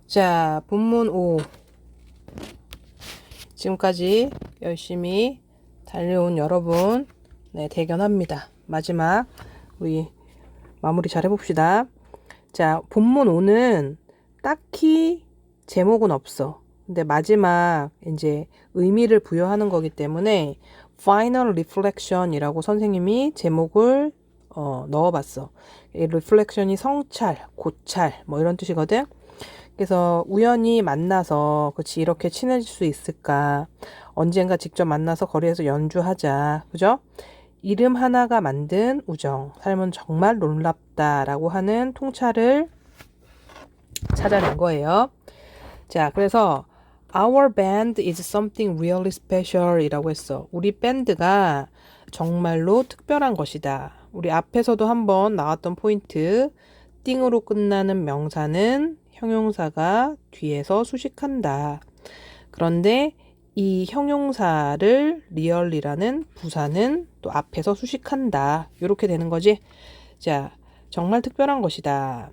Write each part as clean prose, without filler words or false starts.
자, 본문 5. 지금까지 열심히 달려온 여러분, 네, 대견합니다. 마지막, 우리 마무리 잘 해봅시다. 자, 본문 5는 딱히 제목은 없어. 근데 마지막 이제 의미를 부여하는 거기 때문에 Final Reflection이라고 선생님이 제목을 넣어봤어. 이 Reflection이 성찰, 고찰 뭐 이런 뜻이거든. 그래서 우연히 만나서 그치 이렇게 친해질 수 있을까? 언젠가 직접 만나서 거리에서 연주하자. 그죠? 이름 하나가 만든 우정. 삶은 정말 놀랍다라고 하는 통찰을 찾아낸 거예요. 자, 그래서 Our band is something really special 이라고 했어. 우리 밴드가 정말로 특별한 것이다. 우리 앞에서도 한번 나왔던 포인트. 띵으로 끝나는 명사는 형용사가 뒤에서 수식한다. 그런데 이 형용사를 really라는 부사는 또 앞에서 수식한다. 이렇게 되는 거지. 자, 정말 특별한 것이다.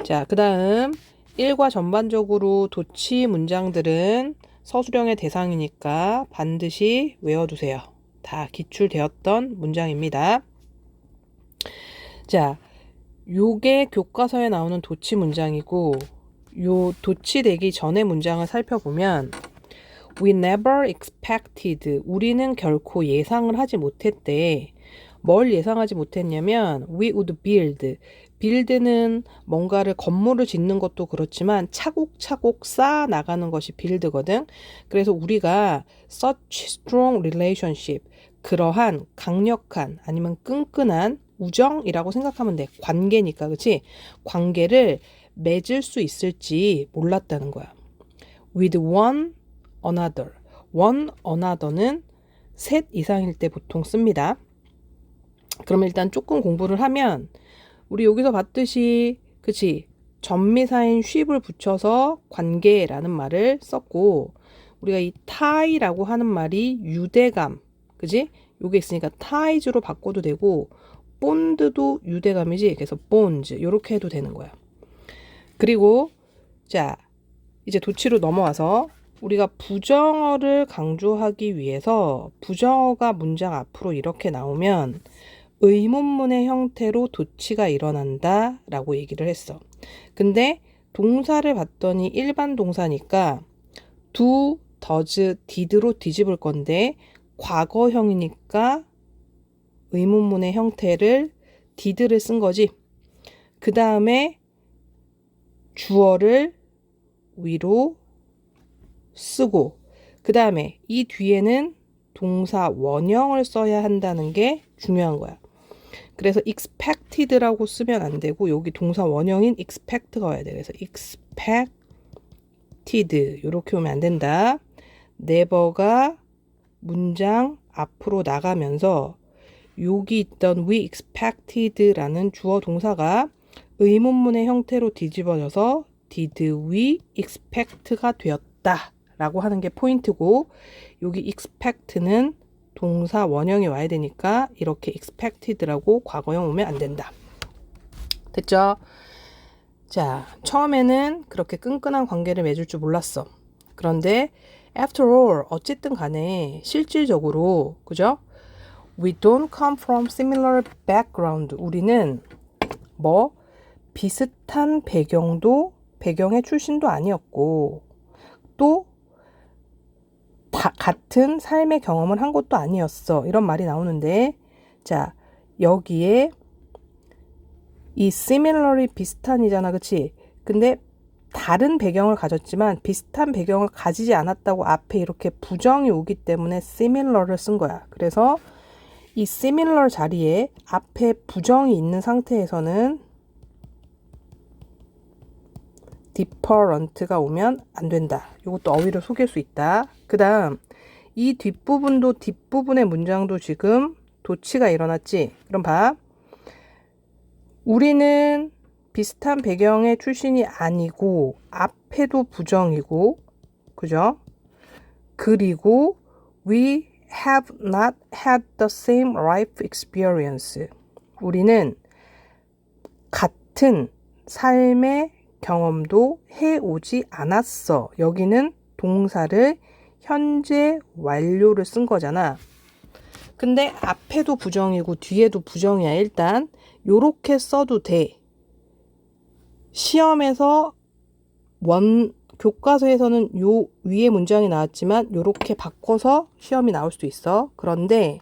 자, 그 다음 1과 전반적으로 도치 문장들은 서술형의 대상이니까 반드시 외워두세요. 다 기출되었던 문장입니다. 자, 요게 교과서에 나오는 도치 문장이고 요 도치되기 전의 문장을 살펴보면 We never expected. 우리는 결코 예상을 하지 못했대. 뭘 예상하지 못했냐면 We would build. build는 뭔가를 건물을 짓는 것도 그렇지만 차곡차곡 쌓아 나가는 것이 build거든. 그래서 우리가 such strong relationship. 그러한 강력한 아니면 끈끈한 우정이라고 생각하면 돼. 관계니까, 그치? 관계를 맺을 수 있을지 몰랐다는 거야. With one another. one another는 셋 이상일 때 보통 씁니다. 그러면 일단 조금 공부를 하면 우리 여기서 봤듯이 그치? 전미사인 she'을 붙여서 관계라는 말을 썼고 우리가 이 tie라고 하는 말이 유대감 그치? 요게 있으니까 ties로 바꿔도 되고 bond도 유대감이지. 그래서 bonds 요렇게 해도 되는 거야. 그리고 자 이제 도치로 넘어와서 우리가 부정어를 강조하기 위해서 부정어가 문장 앞으로 이렇게 나오면 의문문의 형태로 도치가 일어난다 라고 얘기를 했어. 근데 동사를 봤더니 일반 동사니까 do, does, did로 뒤집을 건데 과거형이니까 의문문의 형태를 did를 쓴 거지. 그 다음에 주어를 위로 쓰고 그 다음에 이 뒤에는 동사 원형을 써야 한다는 게 중요한 거야. 그래서 expected라고 쓰면 안 되고 여기 동사 원형인 expect가 와야 돼. 그래서 expected 이렇게 오면 안 된다. never가 문장 앞으로 나가면서 여기 있던 we expected라는 주어 동사가 의문문의 형태로 뒤집어져서 did we expect가 되었다 라고 하는 게 포인트고 여기 expect는 동사 원형이 와야 되니까 이렇게 expected라고 과거형 오면 안 된다. 됐죠? 자, 처음에는 그렇게 끈끈한 관계를 맺을 줄 몰랐어. 그런데 after all 어쨌든 간에 실질적으로 그죠? We don't come from similar background. 우리는 뭐 비슷한 배경의 출신도 아니었고 또 같은 삶의 경험을 한 것도 아니었어. 이런 말이 나오는데 자 여기에 이 similarly 비슷한이잖아. 그치? 근데 다른 배경을 가졌지만 비슷한 배경을 가지지 않았다고 앞에 이렇게 부정이 오기 때문에 similar를 쓴 거야. 그래서 이 similar 자리에 앞에 부정이 있는 상태에서는 different가 오면 안 된다. 이것도 어휘를 속일 수 있다. 그 다음 이 뒷부분도 뒷부분의 문장도 지금 도치가 일어났지. 그럼 봐. 우리는 비슷한 배경의 출신이 아니고 앞에도 부정이고 그죠? 그리고 we have not had the same life experience. 우리는 같은 삶의 경험도 해오지 않았어. 여기는 동사를 현재 완료를 쓴 거잖아. 근데 앞에도 부정이고 뒤에도 부정이야. 일단 요렇게 써도 돼. 시험에서 교과서에서는 요 위에 문장이 나왔지만 요렇게 바꿔서 시험이 나올 수도 있어. 그런데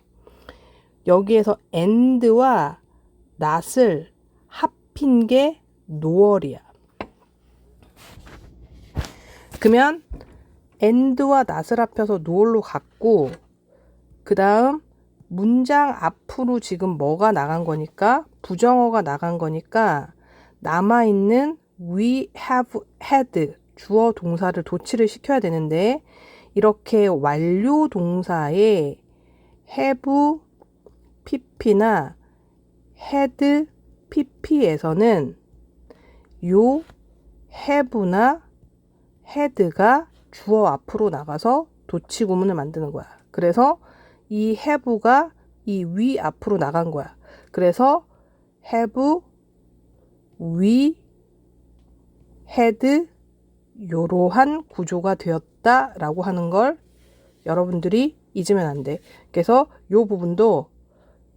여기에서 and와 not을 합힌 게 noel이야. 그러면 and와 not을 합혀서 noel로 갔고, 그 다음 문장 앞으로 지금 뭐가 나간 거니까, 부정어가 나간 거니까 남아있는 we have had 주어 동사를 도치를 시켜야 되는데, 이렇게 완료 동사에 have pp나 had pp에서는 요 have나 had가 주어 앞으로 나가서 도치 구문을 만드는 거야. 그래서 이 have가 이 we 앞으로 나간 거야. 그래서 have, we, had 요러한 구조가 되었다라고 하는 걸 여러분들이 잊으면 안 돼. 그래서 요 부분도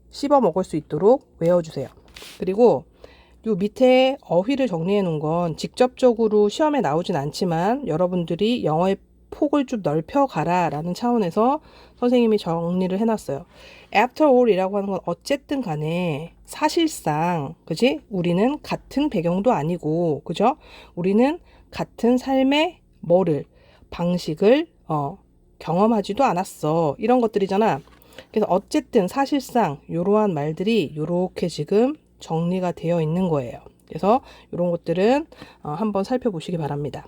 씹어 먹을 수 있도록 외워주세요. 그리고 요 밑에 어휘를 정리해 놓은 건 직접적으로 시험에 나오진 않지만 여러분들이 영어의 폭을 좀 넓혀가라 라는 차원에서 선생님이 정리를 해놨어요. After all 이라고 하는 건 어쨌든 간에 사실상 그지? 우리는 같은 배경도 아니고 그죠? 우리는 같은 삶의 방식을 경험하지도 않았어. 이런 것들이잖아. 그래서 어쨌든 사실상 이러한 말들이 이렇게 지금 정리가 되어 있는 거예요. 그래서 이런 것들은 한번 살펴보시기 바랍니다.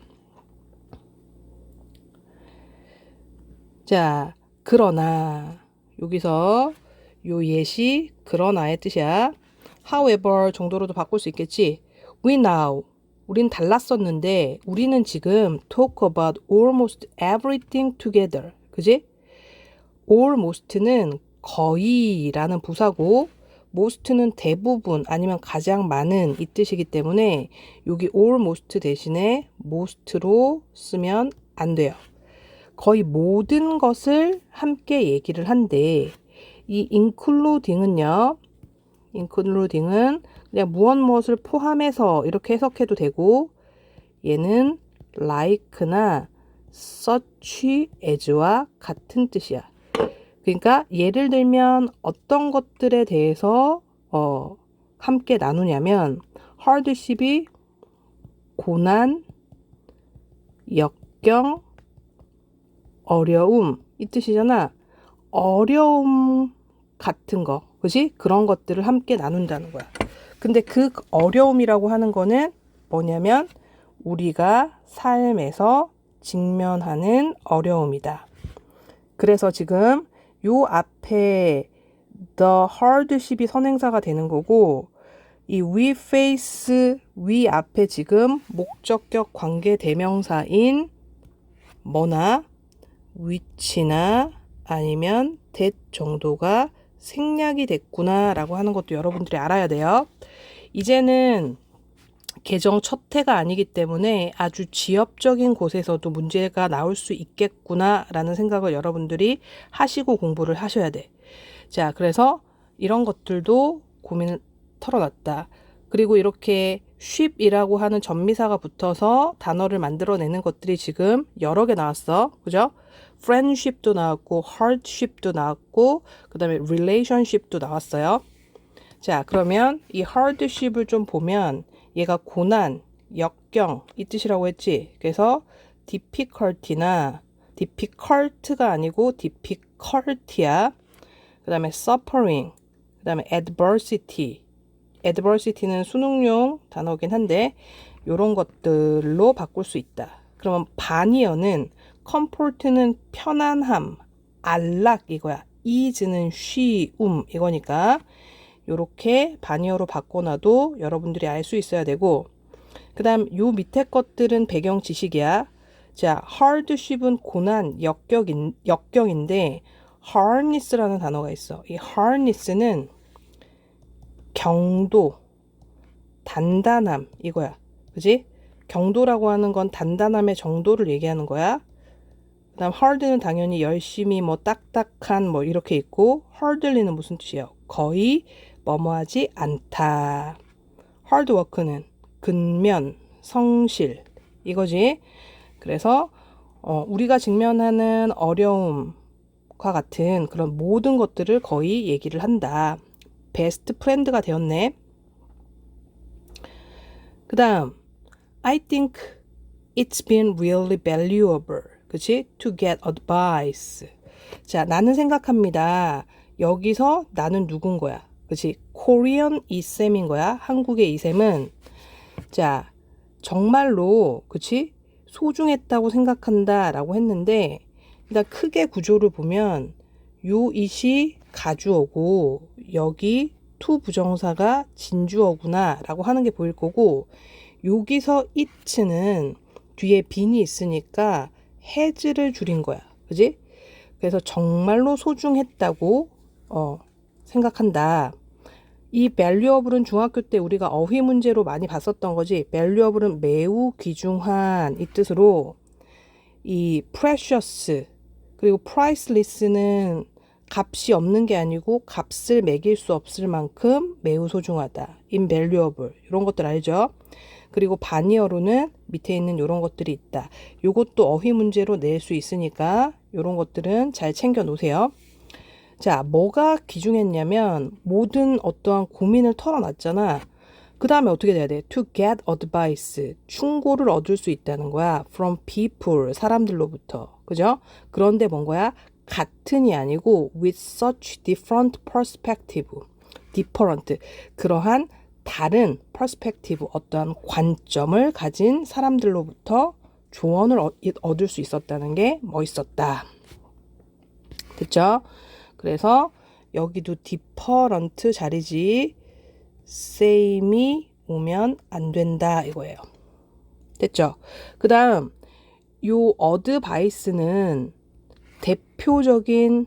자, 그러나 여기서 요 예시 그러나의 뜻이야. However 정도로도 바꿀 수 있겠지. We now 우린 달랐었는데 우리는 지금 talk about almost everything together. 그지? almost는 거의라는 부사고 most는 대부분 아니면 가장 많은 이 뜻이기 때문에 여기 almost 대신에 most로 쓰면 안 돼요. 거의 모든 것을 함께 얘기를 한데 이 including은요. including은 그냥 무엇을 포함해서 이렇게 해석해도 되고 얘는 like나 such as와 같은 뜻이야. 그러니까 예를 들면 어떤 것들에 대해서 함께 나누냐면 hardship이 고난, 역경, 어려움 이 뜻이잖아. 어려움 같은 거, 그지? 그런 것들을 함께 나눈다는 거야. 근데 그 어려움이라고 하는 거는 뭐냐면 우리가 삶에서 직면하는 어려움이다. 그래서 지금 요 앞에 the hardship이 선행사가 되는 거고 이 we face we 앞에 지금 목적격 관계 대명사인 뭐나 which나 아니면 that 정도가 생략이 됐구나 라고 하는 것도 여러분들이 알아야 돼요. 이제는 개정 첫 해가 아니기 때문에 아주 지엽적인 곳에서도 문제가 나올 수 있겠구나 라는 생각을 여러분들이 하시고 공부를 하셔야 돼. 자, 그래서 이런 것들도 고민을 털어놨다. 그리고 이렇게 쉽이라고 하는 전미사가 붙어서 단어를 만들어내는 것들이 지금 여러 개 나왔어. 그죠? friendship도 나왔고 hardship도 나왔고 그 다음에 relationship도 나왔어요. 자, 그러면 이 hardship을 좀 보면 얘가 고난, 역경 이 뜻이라고 했지. 그래서 difficulty나 difficult가 아니고 difficulty야. 그 다음에 suffering, 그 다음에 adversity. adversity는 수능용 단어긴 한데 이런 것들로 바꿀 수 있다. 그러면 반이어는 comfort는 편안함, 안락 이거야. ease는 쉬움 이거니까 요렇게 반이어로 바꿔놔도 여러분들이 알 수 있어야 되고 그 다음 요 밑에 것들은 배경 지식이야. 자, hardship은 고난, 역경인데 harness라는 단어가 있어. 이 harness는 경도, 단단함 이거야. 그지? 경도라고 하는 건 단단함의 정도를 얘기하는 거야. 그 다음 hard는 당연히 열심히 뭐 딱딱한 뭐 이렇게 있고 hardly는 무슨 뜻이에요? 거의 뭐뭐하지 않다. hard work는 근면, 성실 이거지. 그래서 우리가 직면하는 어려움과 같은 그런 모든 것들을 거의 얘기를 한다. 베스트 프렌드가 되었네. 그 다음 I think it's been really valuable. 그치? To get advice. 자, 나는 생각합니다. 여기서 나는 누군 거야? 그치? Korean 이쌤인 거야. 한국의 이쌤은 자, 정말로 그치? 소중했다고 생각한다 라고 했는데 일단 크게 구조를 보면 요 it이 가주어고 여기 to 부정사가 진주어구나 라고 하는 게 보일 거고 여기서 it는 뒤에 bean이 있으니까 has를 줄인 거야. 그지? 그래서 정말로 소중했다고 생각한다. 이 valuable은 중학교 때 우리가 어휘 문제로 많이 봤었던 거지. valuable은 매우 귀중한 이 뜻으로 이 precious 그리고 priceless는 값이 없는 게 아니고 값을 매길 수 없을 만큼 매우 소중하다. invaluable 이런 것들 알죠? 그리고 바니어로는 밑에 있는 이런 것들이 있다. 요것도 어휘 문제로 낼 수 있으니까 이런 것들은 잘 챙겨 놓으세요. 자, 뭐가 귀중했냐면 모든 어떠한 고민을 털어놨잖아. 그 다음에 어떻게 돼야 돼? To get advice. 충고를 얻을 수 있다는 거야. From people. 사람들로부터. 그죠? 그런데 뭔 거야? 같은이 아니고 with such different perspective. different. 그러한 다른 perspective. 어떠한 관점을 가진 사람들로부터 조언을 얻을 수 있었다는 게 멋있었다. 됐죠? 그래서 여기도 different 자리지 same이 오면 안 된다 이거예요. 됐죠? 그 다음 요 advice는 대표적인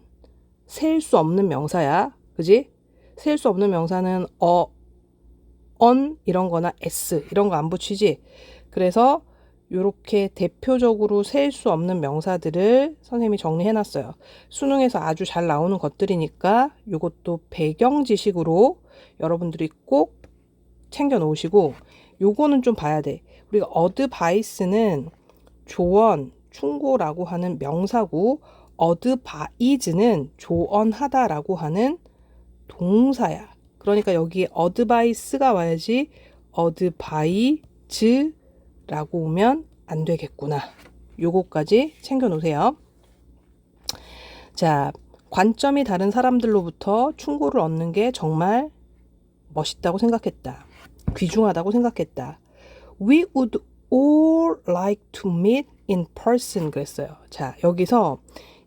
셀 수 없는 명사야. 그지? 셀 수 없는 명사는 on 이런 거나 s 이런 거 안 붙이지? 그래서 요렇게 대표적으로 셀 수 없는 명사들을 선생님이 정리해놨어요. 수능에서 아주 잘 나오는 것들이니까 요것도 배경 지식으로 여러분들이 꼭 챙겨 놓으시고 요거는 좀 봐야 돼. 우리가 advice는 조언, 충고라고 하는 명사고 advise는 조언하다라고 하는 동사야. 그러니까 여기에 advice가 와야지 advise 라고 오면 안 되겠구나. 요거까지 챙겨 놓으세요. 자, 관점이 다른 사람들로부터 충고를 얻는 게 정말 멋있다고 생각했다. 귀중하다고 생각했다. We would all like to meet in person 그랬어요. 자, 여기서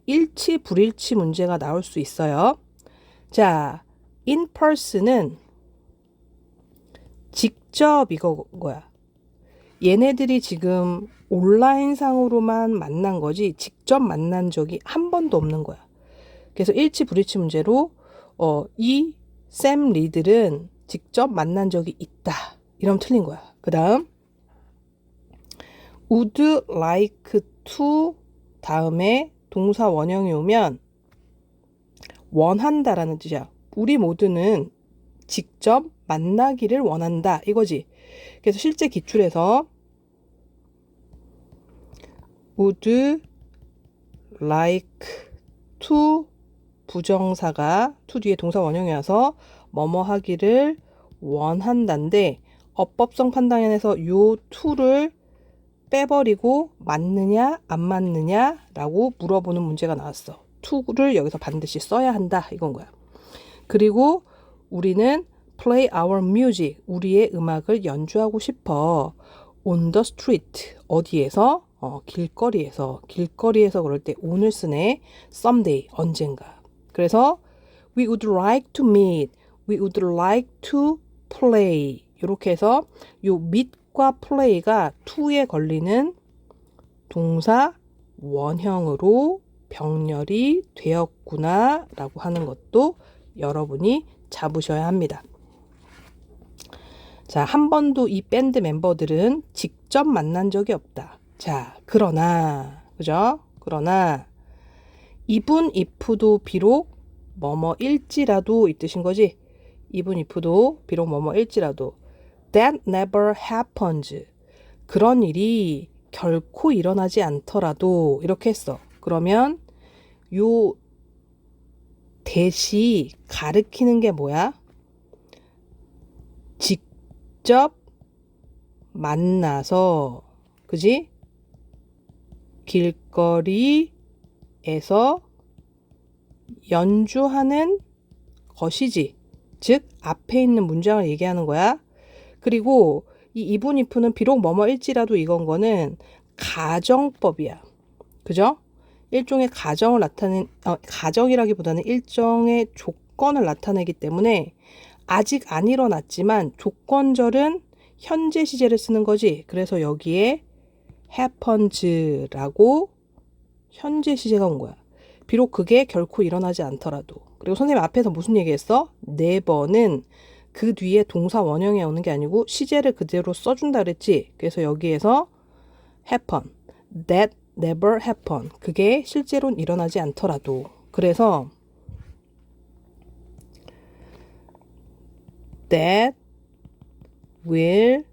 일치 불일치 문제가 나올 수 있어요. 자, in person은 직접 이거야. 얘네들이 지금 온라인상으로만 만난 거지 직접 만난 적이 한 번도 없는 거야. 그래서 일치 불일치 문제로 이 샘 리들은 직접 만난 적이 있다. 이러면 틀린 거야. 그 다음 would like to 다음에 동사 원형이 오면 원한다라는 뜻이야. 우리 모두는 직접 만나기를 원한다. 이거지. 그래서 실제 기출에서 would like to 부정사가 to 뒤에 동사 원형이 와서 뭐뭐 하기를 원한다인데 어법성 판단에서 요 to를 빼버리고 맞느냐 안 맞느냐라고 물어보는 문제가 나왔어. to를 여기서 반드시 써야 한다 이건 거야. 그리고 우리는 play our music 우리의 음악을 연주하고 싶어. on the street 어디에서? 길거리에서 그럴 때 on을 쓰네. someday 언젠가. 그래서 we would like to meet, we would like to play 이렇게 해서 요 meet과 play가 to에 걸리는 동사 원형으로 병렬이 되었구나 라고 하는 것도 여러분이 잡으셔야 합니다. 자, 한 번도 이 밴드 멤버들은 직접 만난 적이 없다. 자, 그러나, 그죠? 그러나, even if도 비록 뭐뭐일지라도 이 뜻인 거지. even if도 비록 뭐뭐일지라도 that never happens. 그런 일이 결코 일어나지 않더라도 이렇게 했어. 그러면 요 대시 가르키는 게 뭐야? 직접 만나서, 그지? 길거리에서 연주하는 것이지. 즉, 앞에 있는 문장을 얘기하는 거야. 그리고 이 even if는 비록 뭐뭐일지라도 이건 거는 가정법이야. 그죠? 일종의 가정을 가정이라기보다는 일정의 조건을 나타내기 때문에 아직 안 일어났지만 조건절은 현재 시제를 쓰는 거지. 그래서 여기에 happens라고 현재 시제가 온 거야. 비록 그게 결코 일어나지 않더라도. 그리고 선생님 앞에서 무슨 얘기했어? never는 그 뒤에 동사 원형에 오는 게 아니고 시제를 그대로 써준다 그랬지. 그래서 여기에서 happen, that never happen. 그게 실제로는 일어나지 않더라도. 그래서 that will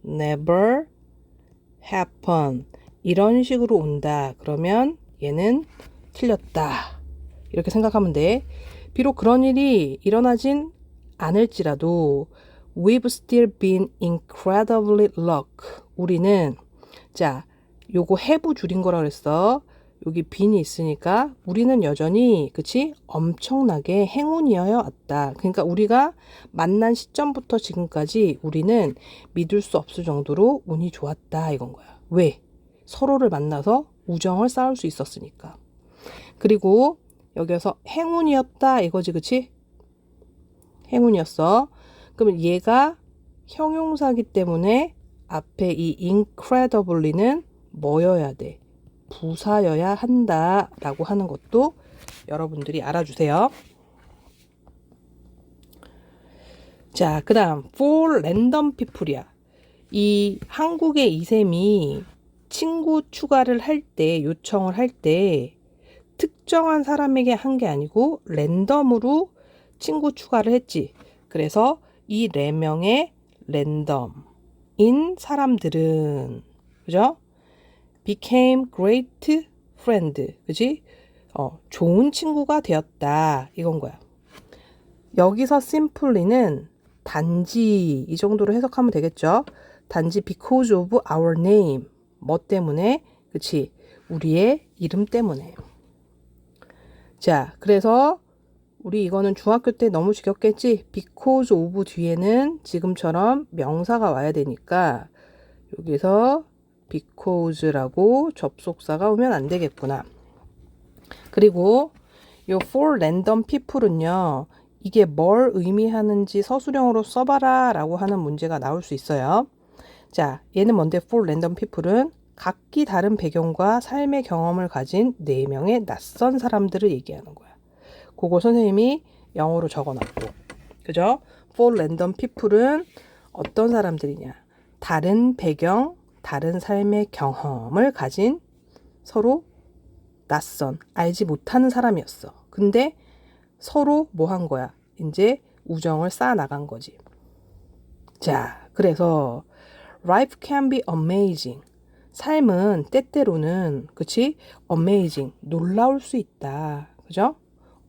never happen. 이런 식으로 온다. 그러면 얘는 틀렸다. 이렇게 생각하면 돼. 비록 그런 일이 일어나진 않을지라도 we've still been incredibly lucky. 우리는 자, 요거 have 줄인 거라 그랬어. 여기 bean이 있으니까 우리는 여전히 그치? 엄청나게 행운이어야 왔다. 그러니까 우리가 만난 시점부터 지금까지 우리는 믿을 수 없을 정도로 운이 좋았다 이건 거야. 왜? 서로를 만나서 우정을 쌓을 수 있었으니까. 그리고 여기서 행운이었다 이거지 그치? 행운이었어. 그러면 얘가 형용사기 때문에 앞에 이 incredibly는 뭐여야 돼? 부사여야 한다라고 하는 것도 여러분들이 알아주세요. 자, 그 다음 for random people이야. 이 한국의 이셈이 친구 추가를 할 때, 요청을 할 때 특정한 사람에게 한 게 아니고 랜덤으로 친구 추가를 했지. 그래서 이 4명의 랜덤인 사람들은 그죠? became great friend. 그지? 좋은 친구가 되었다. 이건 거야. 여기서 simply는 단지 이 정도로 해석하면 되겠죠? 단지 because of our name. 뭐 때문에? 그치? 우리의 이름 때문에. 자, 그래서 우리 이거는 중학교 때 너무 지겹겠지? because of 뒤에는 지금처럼 명사가 와야 되니까 여기서 because라고 접속사가 오면 안 되겠구나. 그리고 요 for random people은요. 이게 뭘 의미하는지 서술형으로 써봐라 라고 하는 문제가 나올 수 있어요. 자, 얘는 뭔데 for random people은 각기 다른 배경과 삶의 경험을 가진 4명의 낯선 사람들을 얘기하는 거야. 그거 선생님이 영어로 적어놨고. 그죠? for random people은 어떤 사람들이냐. 다른 배경, 다른 삶의 경험을 가진 서로 낯선, 알지 못하는 사람이었어. 근데 서로 뭐 한 거야? 이제 우정을 쌓아나간 거지. 자, 그래서 life can be amazing. 삶은 때때로는 그치? amazing, 놀라울 수 있다. 그죠?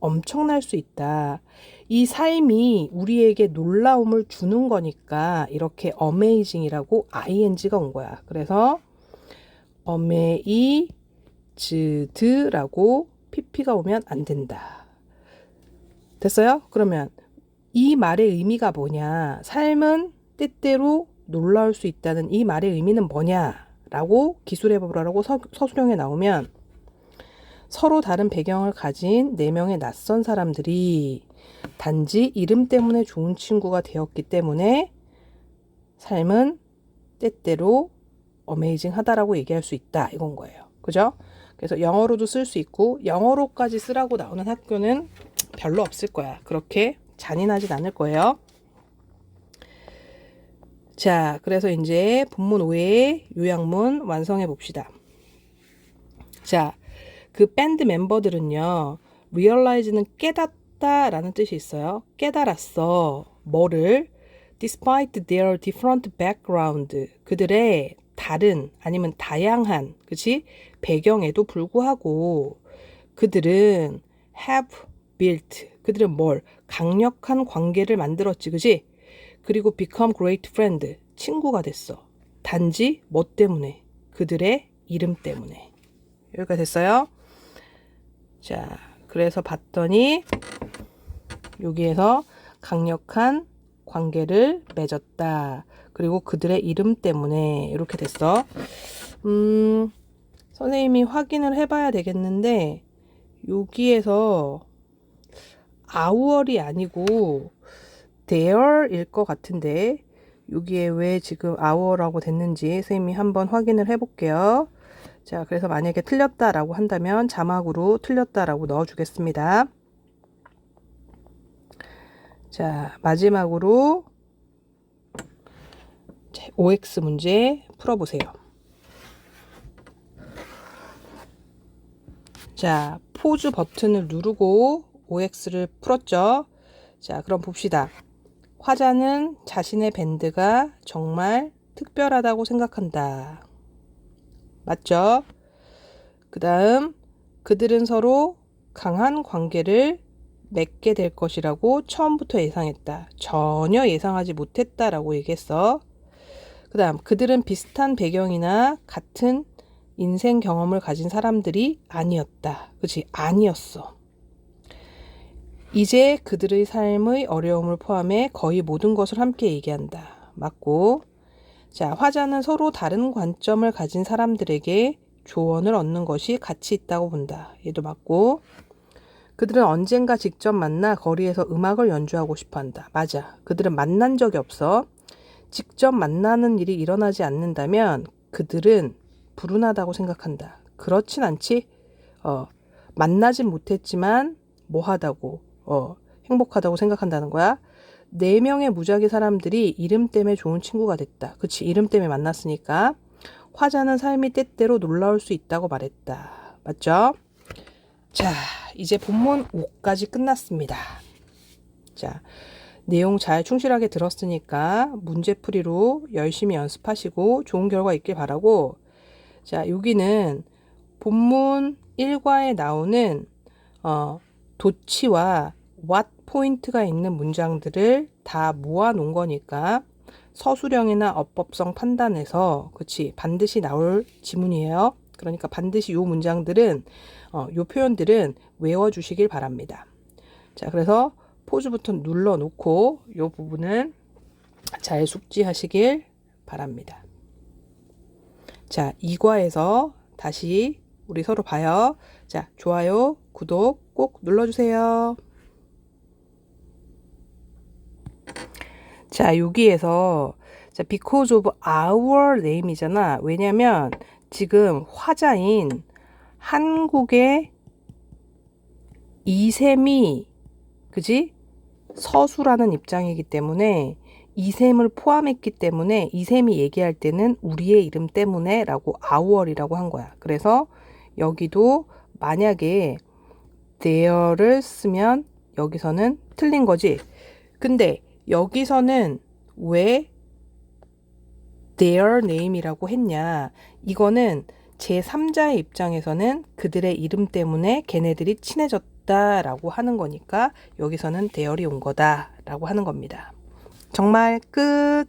엄청날 수 있다. 이 삶이 우리에게 놀라움을 주는 거니까 이렇게 amazing이라고 ing가 온 거야. 그래서 amazed라고 pp가 오면 안 된다. 됐어요? 그러면 이 말의 의미가 뭐냐? 삶은 때때로 놀라울 수 있다는 이 말의 의미는 뭐냐라고 기술해보라고 서술형에 나오면 서로 다른 배경을 가진 4명의 낯선 사람들이 단지 이름 때문에 좋은 친구가 되었기 때문에 삶은 때때로 어메이징 하다라고 얘기할 수 있다 이건 거예요. 그죠? 그래서 영어로도 쓸 수 있고 영어로까지 쓰라고 나오는 학교는 별로 없을 거야. 그렇게 잔인하진 않을 거예요. 자, 그래서 이제 본문 5의 요약문 완성해 봅시다. 자, 그 밴드 멤버들은요, realize는 깨닫다라는 뜻이 있어요. 깨달았어. 뭐를? Despite their different background. 그들의 다른 아니면 다양한, 그치? 배경에도 불구하고 그들은 have built. 그들은 뭘? 강력한 관계를 만들었지, 그치? 그리고 become great friend. 친구가 됐어. 단지 뭐 때문에? 그들의 이름 때문에. 여기가 됐어요? 자, 그래서 봤더니 여기에서 강력한 관계를 맺었다. 그리고 그들의 이름 때문에 이렇게 됐어. 선생님이 확인을 해봐야 되겠는데 여기에서 our이 아니고 their일 것 같은데 여기에 왜 지금 our라고 됐는지 선생님이 한번 확인을 해볼게요. 자, 그래서 만약에 틀렸다라고 한다면 자막으로 틀렸다라고 넣어주겠습니다. 자, 마지막으로 OX 문제 풀어보세요. 자, 포즈 버튼을 누르고 OX를 풀었죠. 자, 그럼 봅시다. 화자는 자신의 밴드가 정말 특별하다고 생각한다. 맞죠? 그 다음, 그들은 서로 강한 관계를 맺게 될 것이라고 처음부터 예상했다. 전혀 예상하지 못했다라고 얘기했어. 그 다음, 그들은 비슷한 배경이나 같은 인생 경험을 가진 사람들이 아니었다. 그치? 아니었어. 이제 그들의 삶의 어려움을 포함해 거의 모든 것을 함께 얘기한다. 맞고. 자, 화자는 서로 다른 관점을 가진 사람들에게 조언을 얻는 것이 가치 있다고 본다. 얘도 맞고. 그들은 언젠가 직접 만나 거리에서 음악을 연주하고 싶어 한다. 맞아. 그들은 만난 적이 없어. 직접 만나는 일이 일어나지 않는다면 그들은 불운하다고 생각한다. 그렇진 않지? 만나진 못했지만 뭐하다고, 행복하다고 생각한다는 거야. 4명의 무작위 사람들이 이름 때문에 좋은 친구가 됐다. 그치? 이름 때문에 만났으니까. 화자는 삶이 때때로 놀라울 수 있다고 말했다. 맞죠? 자, 이제 본문 5까지 끝났습니다. 자, 내용 잘 충실하게 들었으니까 문제풀이로 열심히 연습하시고 좋은 결과 있길 바라고. 자, 여기는 본문 1과에 나오는 도치와 what 포인트가 있는 문장들을 다 모아 놓은 거니까 서술형이나 어법성 판단에서 그치 반드시 나올 지문이에요. 그러니까 반드시 요 문장들은 요 표현들은 외워주시길 바랍니다. 자, 그래서 포즈 버튼 눌러 놓고 요 부분은 잘 숙지하시길 바랍니다. 자, 2과에서 다시 우리 서로 봐요. 자, 좋아요, 구독 꼭 눌러주세요. 자, 여기에서 자, because of our name이잖아. 왜냐면 지금 화자인 한국의 이샘이 그지? 서수라는 입장이기 때문에 이샘을 포함했기 때문에 이샘이 얘기할 때는 우리의 이름 때문에 라고 our이라고 한 거야. 그래서 여기도 만약에 there를 쓰면 여기서는 틀린 거지. 근데 여기서는 왜 their name이라고 했냐. 이거는 제3자의 입장에서는 그들의 이름 때문에 걔네들이 친해졌다라고 하는 거니까 여기서는 there이 온 거다라고 하는 겁니다. 정말 끝.